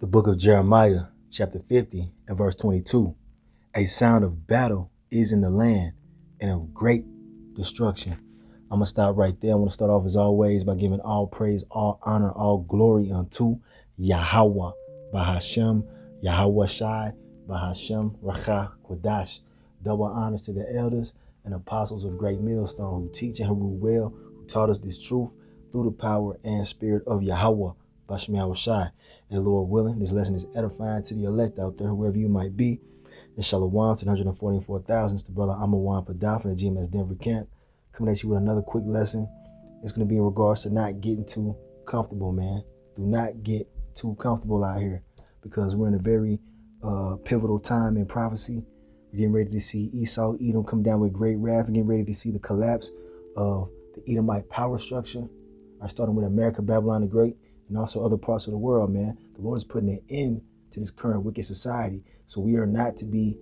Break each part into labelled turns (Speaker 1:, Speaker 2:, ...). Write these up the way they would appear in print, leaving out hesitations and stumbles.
Speaker 1: The book of Jeremiah, chapter 50 and verse 22. A sound of battle is in the land and of great destruction. I'm going to stop right there. I want to start off as always by giving all praise, all honor, all glory unto Yahweh, Bahashem, Yahweh Shai, Bahashem, Racha, Kodash. Double honors to the elders and apostles of Great Millstone who teach and who rule well, who taught us this truth through the power and spirit of Yahweh, Bashem Yahweh Shai. And Lord willing, this lesson is edifying to the elect out there, whoever you might be. And Shalom to the 144,000. It's the brother Amawan Padaf from the GMS Denver camp, coming at you with another quick lesson. It's going to be in regards to not getting too comfortable, man. Do not get too comfortable out here, because we're in a very pivotal time in prophecy. We're getting ready to see Esau, Edom come down with great wrath. We're getting ready to see the collapse of the Edomite power structure. Starting with America, Babylon the Great, and also other parts of the world, man. The Lord is putting an end to this current wicked society. So we are not to be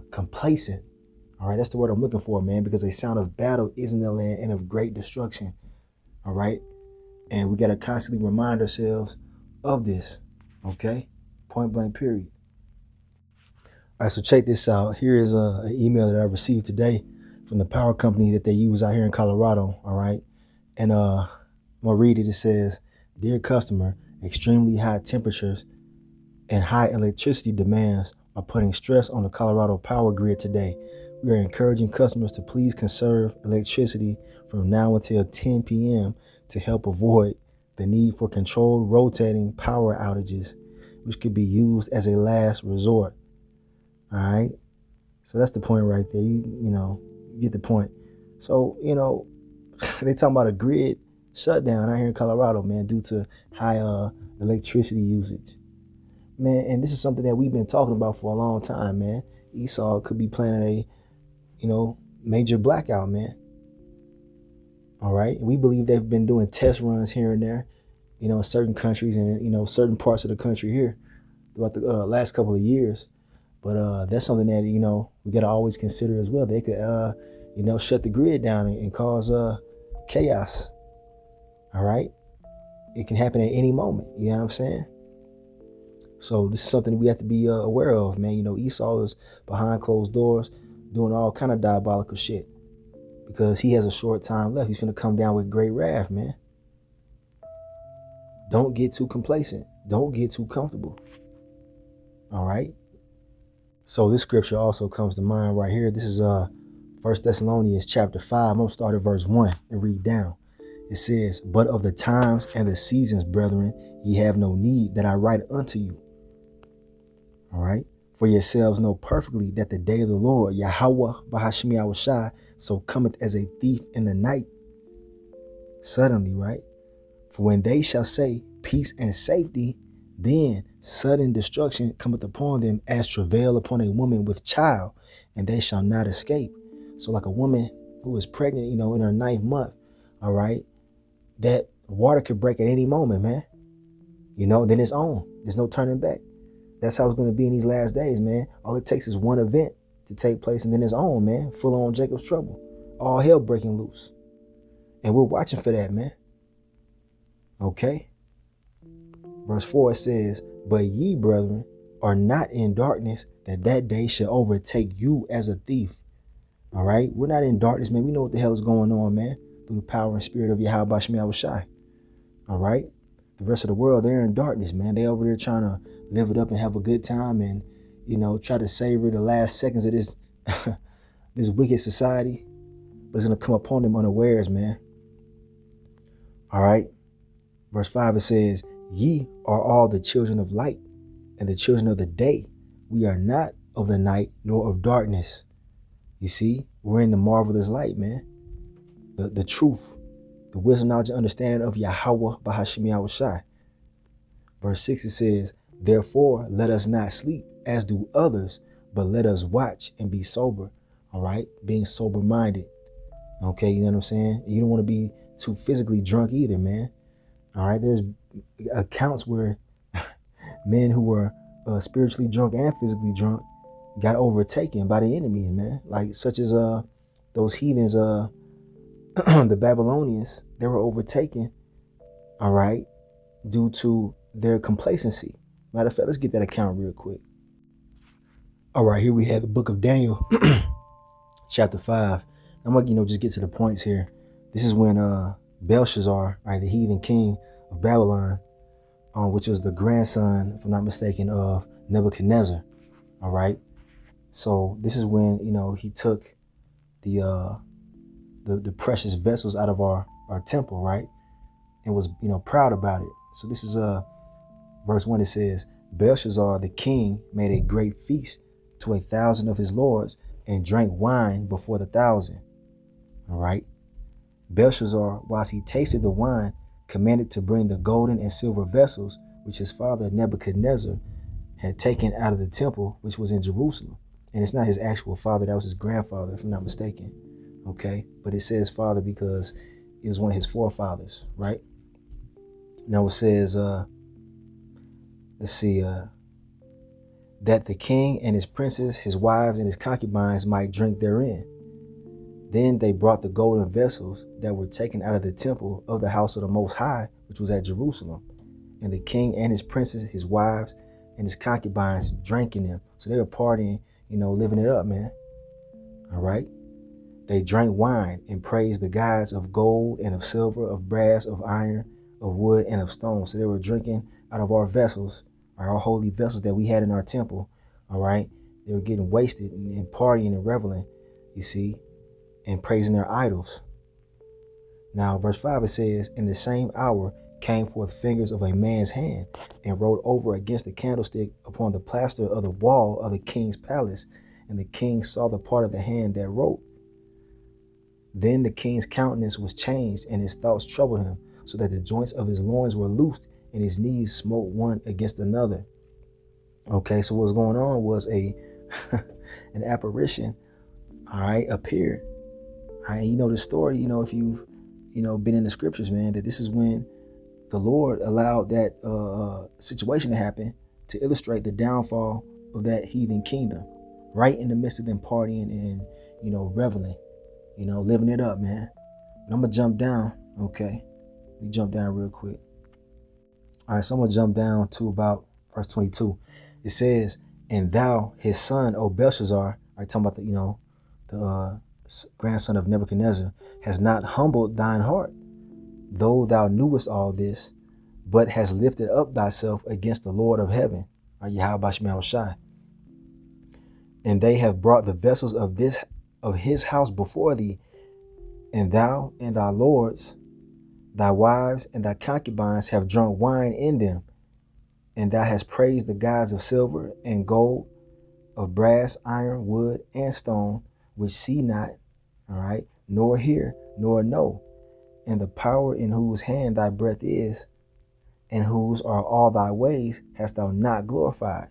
Speaker 1: complacent. All right, that's the word I'm looking for, man, because a sound of battle is in the land and of great destruction. All right. And we got to constantly remind ourselves of this. Okay. Point blank, period. All right, so check this out. Here is an email that I received today from the power company that they use out here in Colorado. All right. And I'm going to read it. It says, "Dear customer, extremely high temperatures and high electricity demands are putting stress on the Colorado power grid today. We are encouraging customers to please conserve electricity from now until 10 p.m. to help avoid the need for controlled rotating power outages, which could be used as a last resort." All right. So that's the point right there. You get the point. So, they talking about a grid shutdown out here in Colorado, man, due to high electricity usage. Man, and this is something that we've been talking about for a long time, man. Esau could be planning a, major blackout, man. All right. We believe they've been doing test runs here and there, in certain countries and, certain parts of the country here throughout the last couple of years. But that's something that, we got to always consider as well. They could, shut the grid down and cause chaos. All right. It can happen at any moment. You know what I'm saying? So this is something we have to be aware of, man. Esau is behind closed doors doing all kind of diabolical shit because he has a short time left. He's going to come down with great wrath, man. Don't get too complacent. Don't get too comfortable. All right. So this scripture also comes to mind right here. This is 1 Thessalonians chapter 5. I'm going to start at verse 1 and read down. It says, "But of the times and the seasons, brethren, ye have no need that I write unto you." All right. "For yourselves know perfectly that the day of the Lord, Yahweh Bahashem Yahweh Shai, so cometh as a thief in the night. Suddenly," right? "For when they shall say peace and safety, then sudden destruction cometh upon them as travail upon a woman with child, and they shall not escape." So like a woman who is pregnant, in her 9th month, all right, that water could break at any moment, man. Then it's on. There's no turning back. That's how it's going to be in these last days, man. All it takes is one event to take place, and then it's on, man. Full on Jacob's trouble. All hell breaking loose. And we're watching for that, man. Okay. Verse 4 says, "But ye, brethren, are not in darkness, that day shall overtake you as a thief." All right. We're not in darkness, man. We know what the hell is going on, man, through the power and spirit of Yahweh Bashem Yahweh Shai. All right. The rest of the world, they're in darkness, man. They over there trying to live it up and have a good time and, try to savor the last seconds of this this wicked society. But it's going to come upon them unawares, man. All right. Verse 5, it says, "Ye are all the children of light and the children of the day. We are not of the night nor of darkness." You see, we're in the marvelous light, man. The truth, the wisdom, knowledge, and understanding of Yahweh Bahashem Yahweh Shai. Verse 6, it says, "Therefore, let us not sleep as do others, but let us watch and be sober." All right. Being sober minded. Okay. You know what I'm saying? You don't want to be too physically drunk either, man. All right. There's accounts where men who were spiritually drunk and physically drunk got overtaken by the enemy, man. Like such as those heathens, the Babylonians, they were overtaken, all right, due to their complacency. Matter of fact, let's get that account real quick. All right, here we have the book of Daniel, chapter 5. I'm gonna, just get to the points here. This is when Belshazzar, right, the heathen king of Babylon, which was the grandson, if I'm not mistaken, of Nebuchadnezzar. All right. So this is when, he took the precious vessels out of our temple, right? And was, proud about it. So this is verse 1. It says, Belshazzar the king made a great feast to 1,000 of his lords and drank wine before the 1,000. All right. Belshazzar, whilst he tasted the wine, commanded to bring the golden and silver vessels which his father Nebuchadnezzar had taken out of the temple, which was in Jerusalem. And it's not his actual father, that was his grandfather, if I'm not mistaken. Okay, but it says father because it was one of his forefathers, right? Now it says, let's see, that the king and his princes, his wives, and his concubines might drink therein. Then they brought the golden vessels that were taken out of the temple of the house of the Most High, which was at Jerusalem. And the king and his princes, his wives, and his concubines drank in them. So they were partying, living it up, man. All right. They drank wine and praised the gods of gold and of silver, of brass, of iron, of wood, and of stone. So they were drinking out of our vessels, our holy vessels that we had in our temple. All right. They were getting wasted and partying and reveling, you see, and praising their idols. Now, verse 5, it says, in the same hour came forth fingers of a man's hand and wrote over against the candlestick upon the plaster of the wall of the king's palace. And the king saw the part of the hand that wrote. Then the king's countenance was changed and his thoughts troubled him, so that the joints of his loins were loosed and his knees smote one against another. Okay, so what's going on was an apparition, all right, appeared. All right, the story, if you've, been in the scriptures, man, that this is when the Lord allowed that situation to happen to illustrate the downfall of that heathen kingdom, right in the midst of them partying and, reveling, living it up, man. And I'm going to jump down, okay? Let me jump down real quick. All right, so I'm going to jump down to about verse 22. It says, and thou, his son, O Belshazzar, I'm talking about the grandson of Nebuchadnezzar, has not humbled thine heart, though thou knewest all this, but has lifted up thyself against the Lord of heaven, Yahweh Shema Shai. And they have brought the vessels of his house before thee, and thou and thy lords, thy wives and thy concubines have drunk wine in them, and thou hast praised the gods of silver and gold, of brass, iron, wood, and stone, which see not, all right, nor hear, nor know, and the power in whose hand thy breath is, and whose are all thy ways, hast thou not glorified.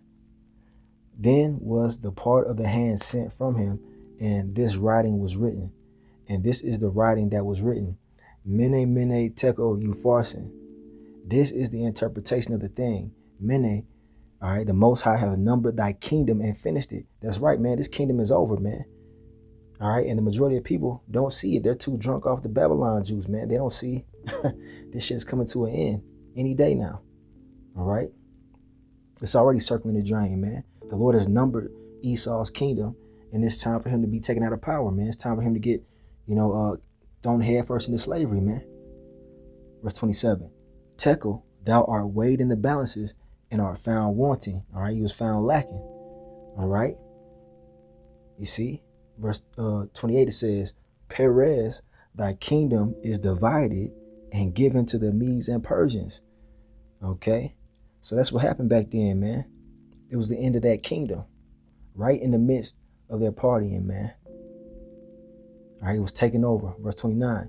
Speaker 1: Then was the part of the hand sent from him, and this writing was written. And this is the writing that was written. Mene, mene, tekel, upharsin. This is the interpretation of the thing. Mene, all right, the Most High have numbered thy kingdom and finished it. That's right, man. This kingdom is over, man. All right, and the majority of people don't see it. They're too drunk off the Babylon juice, man. They don't see this shit's coming to an end any day now. All right, it's already circling the drain, man. The Lord has numbered Esau's kingdom, and it's time for him to be taken out of power, man. It's time for him to get, thrown headfirst into slavery, man. Verse 27, Tekel, thou art weighed in the balances and art found wanting. All right, he was found lacking. All right, you see. Verse 28, it says, Perez, thy kingdom is divided and given to the Medes and Persians. Okay, so that's what happened back then, man. It was the end of that kingdom, right in the midst of their partying, man. All right, it was taken over. Verse 29,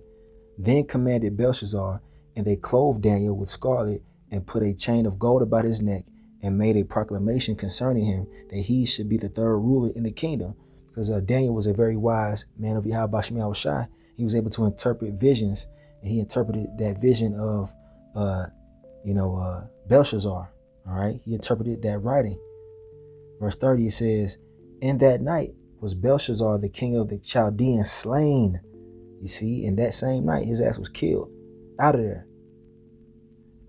Speaker 1: then commanded Belshazzar, and they clothed Daniel with scarlet and put a chain of gold about his neck and made a proclamation concerning him that he should be the third ruler in the kingdom. Because Daniel was a very wise man of Yahweh Shema Shai. He was able to interpret visions, and he interpreted that vision of, Belshazzar. All right, he interpreted that writing. Verse 30, it says, in that night was Belshazzar, the king of the Chaldeans, slain. You see, in that same night, his ass was killed out of there.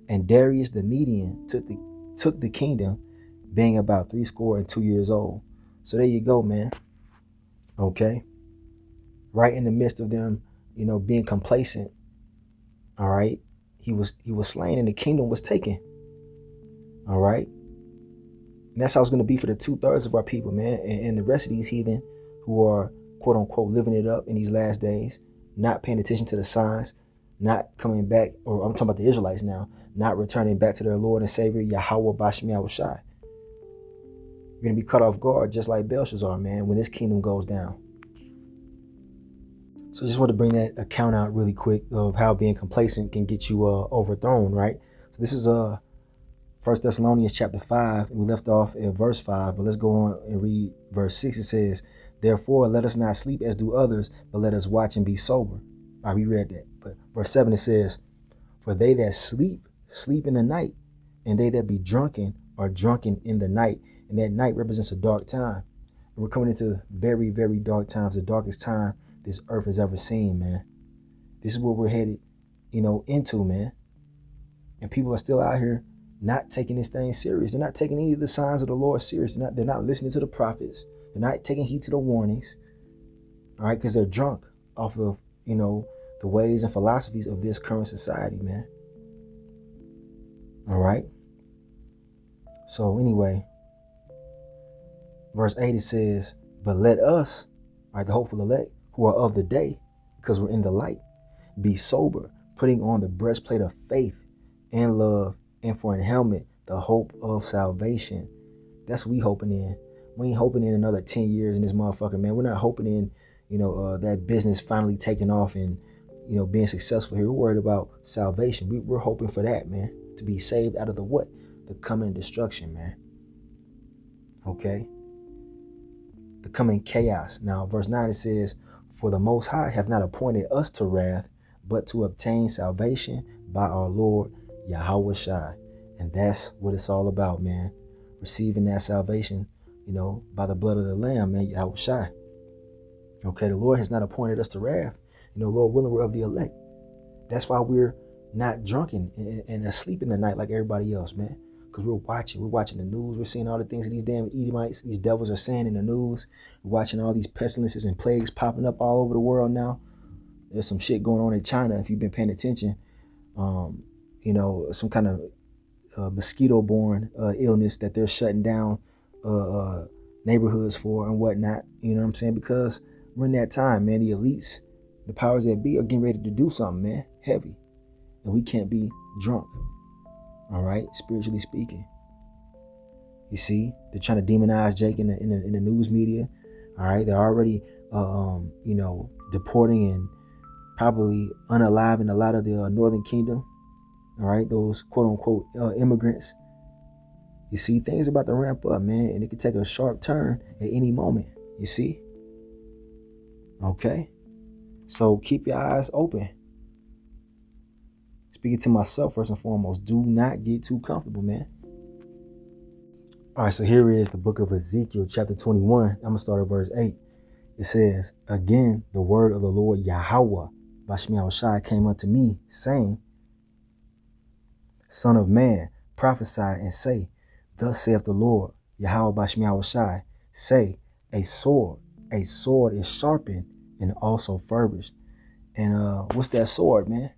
Speaker 1: And Darius the Median took took the kingdom, being about 62 years old. So there you go, man. Okay. Right in the midst of them, being complacent. All right. He was slain and the kingdom was taken. All right. And that's how it's going to be for the 2/3 of our people, man. And the rest of these heathen who are, quote unquote, living it up in these last days, not paying attention to the signs, not coming back, or I'm talking about the Israelites now, not returning back to their Lord and Savior, Yahweh Bashmi Yahushai. You're going to be caught off guard just like Belshazzar, man, when this kingdom goes down. So I just want to bring that account out really quick of how being complacent can get you overthrown, right? So this is 1 Thessalonians chapter 5, and we left off at verse 5, but let's go on and read verse 6. It says, therefore, let us not sleep as do others, but let us watch and be sober. All right, we read that. But verse 7, it says, for they that sleep, sleep in the night, and they that be drunken are drunken in the night. And that night represents a dark time. And we're coming into very, very dark times, the darkest time this earth has ever seen, man. This is what we're headed, into, man. And people are still out here not taking this thing serious. They're not taking any of the signs of the Lord serious. They're not listening to the prophets. They're not taking heed to the warnings. All right, because they're drunk off of, the ways and philosophies of this current society, man. All right. So anyway, verse 8, it says, but let us, all right, the hopeful elect, who are of the day, because we're in the light, be sober, putting on the breastplate of faith and love, and for an helmet, the hope of salvation. That's what we hoping in. We ain't hoping in another 10 years in this motherfucker, man. We're not hoping in, that business finally taking off and, being successful here. We're worried about salvation. We're hoping for that, man, to be saved out of the what? The coming destruction, man. Okay? The coming chaos. Now, verse 9, it says, for the Most High hath not appointed us to wrath, but to obtain salvation by our Lord Yahweh Shai. And that's what it's all about, man. Receiving that salvation, by the blood of the Lamb, man, Yahweh Shai. Okay, the Lord has not appointed us to wrath. Lord willing, we're of the elect. That's why we're not drunken and asleep in the night like everybody else, man. Because we're watching the news. We're seeing all the things that these damn Edomites, these devils are saying in the news. We're watching all these pestilences and plagues popping up all over the world now. There's some shit going on in China, if you've been paying attention. Some kind of mosquito-borne illness that they're shutting down neighborhoods for and whatnot. You know what I'm saying? Because we're in that time, man. The elites, the powers that be are getting ready to do something, man, heavy. And we can't be drunk. All right, spiritually speaking. You see, they're trying to demonize Jake in the news media. All right, they're already, deporting and probably unaliving a lot of the Northern Kingdom. All right, those quote unquote immigrants. You see, things are about to ramp up, man, and it could take a sharp turn at any moment. You see? Okay, so keep your eyes open. Speaking to myself first and foremost, do not get too comfortable, man. All right, so here is the book of Ezekiel, chapter 21. I'm going to start at verse 8. It says, again, the word of the Lord Yahweh, Bashmi Yahushai, came unto me, saying, son of man, prophesy and say, thus saith the Lord, Yahweh Bashmi Yahushai, say, a sword is sharpened and also furbished. And what's that sword, man?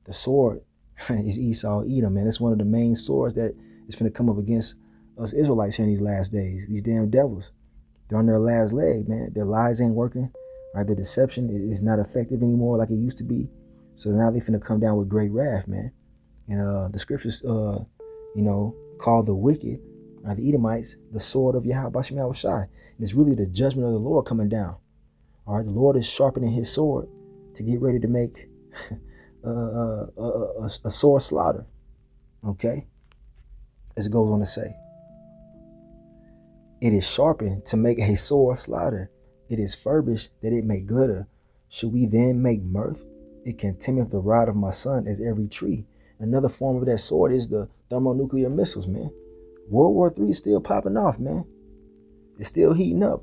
Speaker 1: The sword is Esau, Edom, man. It's one of the main swords that is going to come up against us Israelites here in these last days. These damn devils. They're on their last leg, man. Their lies ain't working. Right? Their deception is not effective anymore like it used to be. So now they're finna come down with great wrath, man. And the scriptures, call the wicked, the Edomites, the sword of Yahweh Bashmi Yahushai. And it's really the judgment of the Lord coming down. All right, the Lord is sharpening his sword to get ready to make a sore slaughter. Okay, as it goes on to say, it is sharpened to make a sore slaughter. It is furbished that it may glitter. Should we then make mirth? It contemneth the rod of my son as every tree. Another form of that sword is the thermonuclear missiles, man. World War III is still popping off, man. It's still heating up.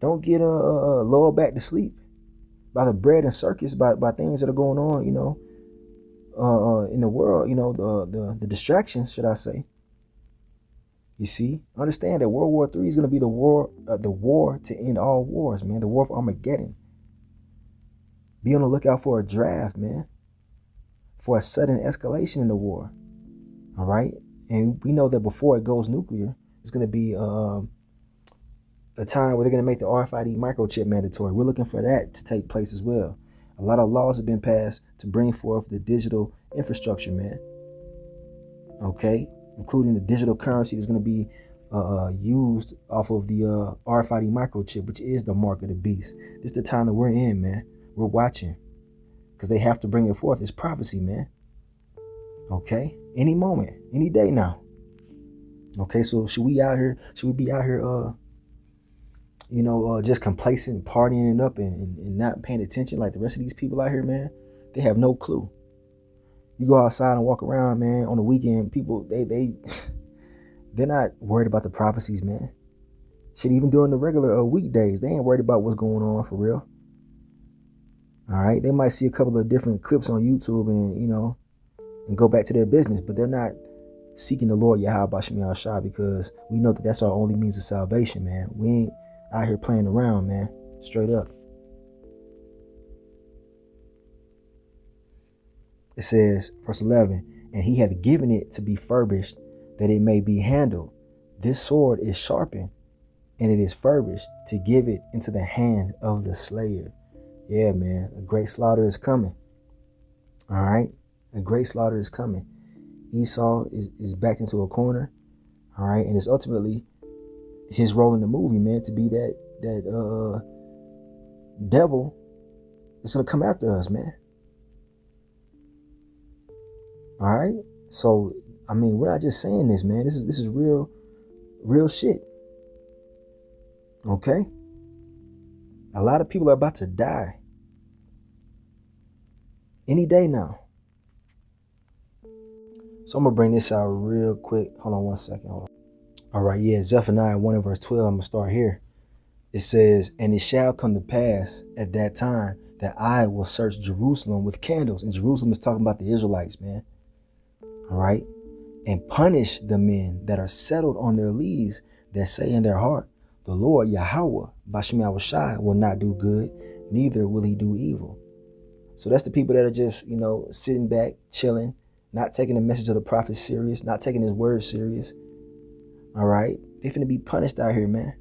Speaker 1: Don't get lulled back to sleep by the bread and circus, by things that are going on, in the world, the distractions, should I say. You see, understand that World War III is going to be the war to end all wars, man. The war of Armageddon. Be on the lookout for a draft, man, for a sudden escalation in the war. All right, and we know that before it goes nuclear, it's going to be a time where they're going to make the RFID microchip mandatory. We're looking for that to take place as well. A lot of laws have been passed to bring forth the digital infrastructure, man. Okay, including the digital currency that's going to be used off of the RFID microchip, which is the mark of the beast. This is the time that we're in, man. We're watching because they have to bring it forth. It's prophecy, man. Okay, any moment, any day now. Okay, so should we be out here, just complacent, partying it up and not paying attention like the rest of these people out here, man? They have no clue. You go outside and walk around, man, on the weekend, people, they're not worried about the prophecies, man. Shit, even during the regular weekdays, they ain't worried about what's going on for real. All right, they might see a couple of different clips on YouTube and go back to their business, but they're not seeking the Lord Yahweh Bashim Yahushua, because we know that that's our only means of salvation, man. We ain't out here playing around, man. Straight up. It says, verse 11, and he hath given it to be furbished, that it may be handled. This sword is sharpened, and it is furbished to give it into the hand of the slayer. Yeah, man, a great slaughter is coming. All right, a great slaughter is coming. Esau is backed into a corner. All right, and it's ultimately his role in the movie, man, to be that devil that's gonna come after us, man. All right, so I mean, we're not just saying this, man. This is real shit. Okay, a lot of people are about to die any day now. So I'm gonna bring this out real quick. Hold on one second. All right, yeah, Zephaniah 1 and verse 12. I'm gonna start here. It says, and it shall come to pass at that time that I will search Jerusalem with candles. And Jerusalem is talking about the Israelites, man. All right, and punish the men that are settled on their lees, that say in their heart, the Lord Yahweh Bashim Yahushua will not do good, neither will he do evil. So that's the people that are just, sitting back, chilling, not taking the message of the prophet serious, not taking his word serious. All right, they finna be punished out here, man.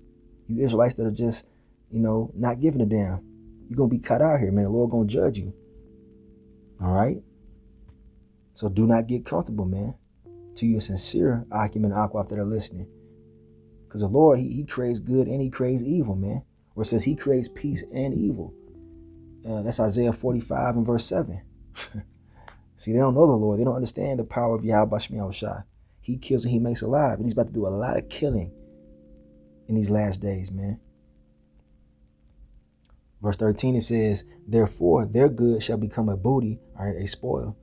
Speaker 1: You Israelites that are just, not giving a damn. You're gonna be cut out here, man. The Lord gonna judge you. All right. So do not get comfortable, man. To you sincere Akim and Aquaf that are listening. Because the Lord, he creates good and he creates evil, man. Or it says he creates peace and evil. That's Isaiah 45 and verse 7. See, they don't know the Lord. They don't understand the power of Yahweh Bashim Yahushua. He kills and he makes alive. And he's about to do a lot of killing in these last days, man. Verse 13, it says, therefore their good shall become a booty, all right, a spoil.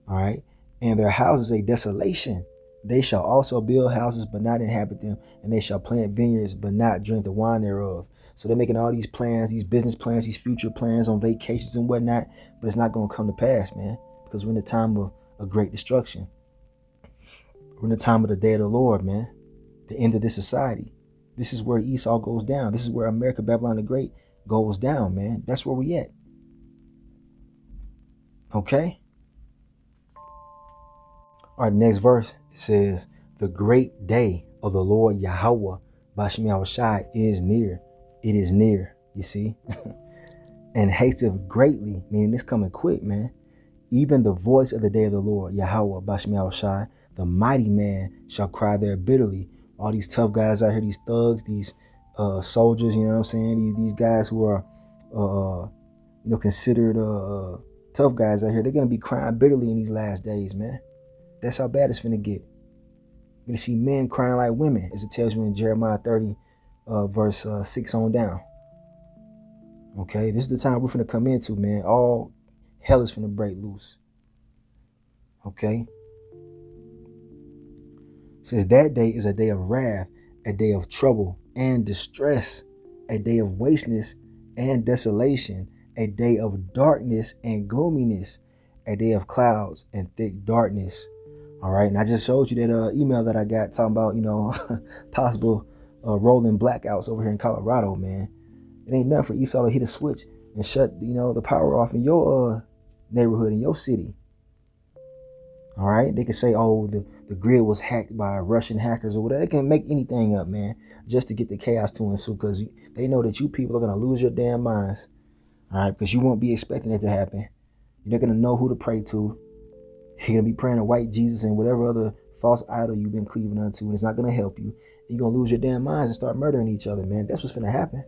Speaker 1: All right. And their houses a desolation. They shall also build houses, but not inhabit them. And they shall plant vineyards, but not drink the wine thereof. So they're making all these plans, these business plans, these future plans on vacations and whatnot. But it's not going to come to pass, man, because we're in the time of a great destruction. We're in the time of the day of the Lord, man. The end of this society. This is where Esau goes down. This is where America, Babylon the Great goes down, man. That's where we at. Okay. All right, next verse, it says, the great day of the Lord Yahweh Bashim Yahushua is near. It is near, you see. And hasteth greatly, meaning it's coming quick, man. Even the voice of the day of the Lord Yahweh Bashim Yahushua, the mighty man shall cry there bitterly. All these tough guys out here, these thugs, these soldiers, you know what I'm saying? These guys who are, considered tough guys out here, they're going to be crying bitterly in these last days, man. That's how bad it's finna get. You're going to see men crying like women, as it tells you in Jeremiah 30, verse 6 on down. Okay, this is the time we're finna come into, man. All hell is finna break loose. Okay. It says that day is a day of wrath, a day of trouble and distress, a day of wasteness and desolation, a day of darkness and gloominess, a day of clouds and thick darkness, All right. And I just showed you that email that I got talking about, possible rolling blackouts over here in Colorado, man. It ain't nothing for Esau to hit a switch and shut, the power off in your neighborhood, in your city. All right. They can say, oh, the grid was hacked by Russian hackers or whatever. They can make anything up, man, just to get the chaos to ensue, because they know that you people are going to lose your damn minds. All right. Because you won't be expecting it to happen. You're not going to know who to pray to. You're going to be praying to white Jesus and whatever other false idol you've been cleaving unto, and it's not going to help you. You're going to lose your damn minds and start murdering each other, man. That's what's going to happen.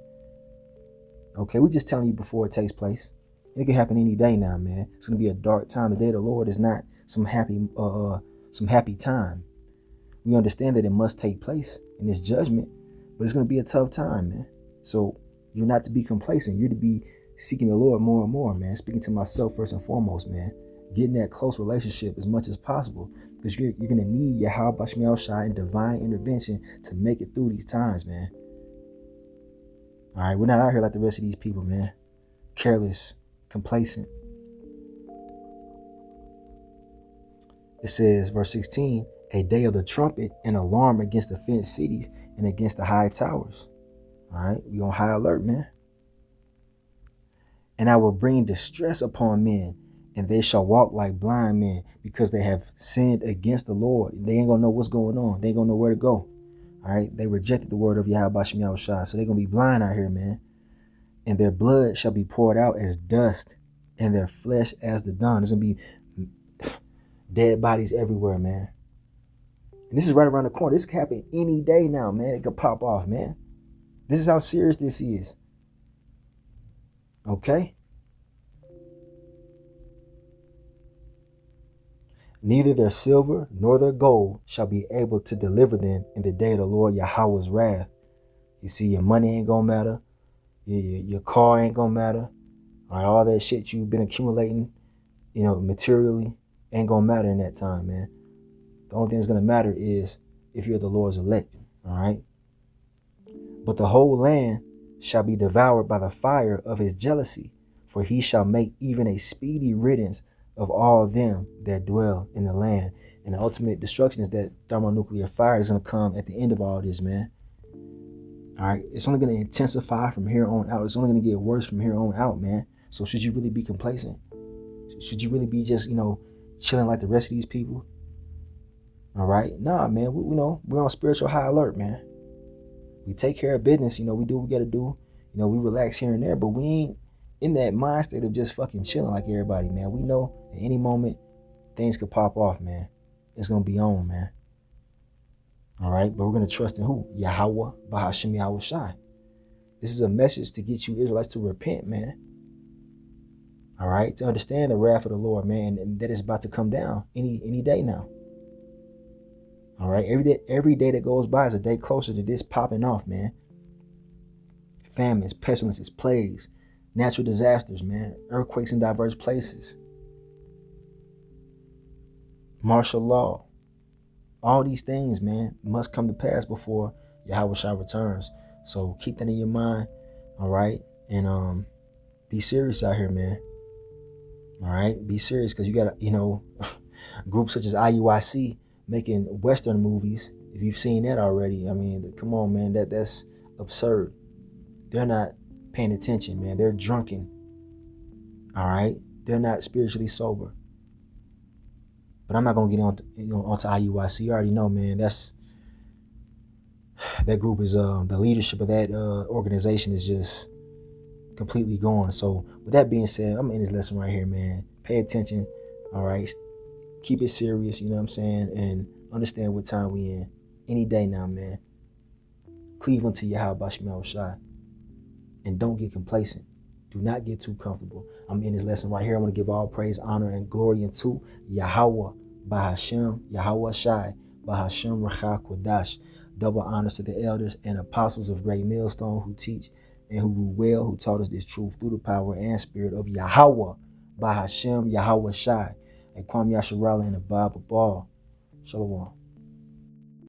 Speaker 1: Okay, we're just telling you before it takes place. It could happen any day now, man. It's going to be a dark time. The day of the Lord is not some happy time. We understand that it must take place in this judgment, but it's going to be a tough time, man. So you're not to be complacent. You're to be seeking the Lord more and more, man. Speaking to myself first and foremost, man. Getting that close relationship as much as possible, because you're going to need Yahweh Bashmiel Shai and divine intervention to make it through these times, man. All right, we're not out here like the rest of these people, man. Careless, complacent. It says, verse 16, a day of the trumpet and alarm against the fenced cities and against the high towers. All right, we on high alert, man. And I will bring distress upon men, and they shall walk like blind men, because they have sinned against the Lord. They ain't gonna know what's going on. They ain't gonna know where to go. All right, they rejected the word of Yahweh Shem Shai, so they're gonna be blind out here, man. And their blood shall be poured out as dust, and their flesh as the dung. There's gonna be dead bodies everywhere, man. And this is right around the corner. This could happen any day now, man. It could pop off, man. This is how serious this is. Okay? Neither their silver nor their gold shall be able to deliver them in the day of the Lord Yahweh's wrath. You see, your money ain't gonna matter. Your car ain't gonna matter. All that shit you've been accumulating, materially, ain't gonna matter in that time, man. The only thing that's gonna matter is if you're the Lord's elect. All right. But the whole land shall be devoured by the fire of his jealousy, for he shall make even a speedy riddance of all them that dwell in the land. And the ultimate destruction is that thermonuclear fire is going to come at the end of all this, man. All right. It's only going to intensify from here on out. It's only going to get worse from here on out, man. So should you really be complacent? Should you really be just, chilling like the rest of these people? All right. Nah, man. We're on spiritual high alert, man. We take care of business. We do what we got to do. We relax here and there, but we ain't in that mind state of just fucking chilling like everybody, man. We know at any moment things could pop off, man. It's going to be on, man. All right. But we're going to trust in who? Yahweh Bahashim Yahweh Shai. This is a message to get you Israelites to repent, man. All right. To understand the wrath of the Lord, man, and that is about to come down any day now. All right. Every day that goes by is a day closer to this popping off, man. Famines, pestilences, plagues, natural disasters, man. Earthquakes in diverse places. Martial law. All these things, man, must come to pass before Yahweh Shai returns. So keep that in your mind. All right. And be serious out here, man. All right. Be serious, because you got, groups such as IUIC making Western movies. If you've seen that already, come on, man. That's absurd. They're not paying attention, man. They're drunken. All right. They're not spiritually sober. But I'm not gonna get onto IUIC. You already know, man. That group is the leadership of that organization is just completely gone. So with that being said, I'm in this lesson right here, man. Pay attention. All right. Keep it serious. You know what I'm saying, and understand what time we in. Any day now, man. Cleave unto Yahweh Bashmiel Shai. And don't get complacent. Do not get too comfortable. I'm in this lesson right here. I want to give all praise, honor, and glory unto Yahweh Bahashem, Yahweh Shai, Bahashem Racha Kodash. Double honors to the elders and apostles of Great Millstone who teach and who rule well, who taught us this truth through the power and spirit of Yahweh Bahashem, Yahweh Shai. And Kwame Yasharala and the Bible Ball. Shalom.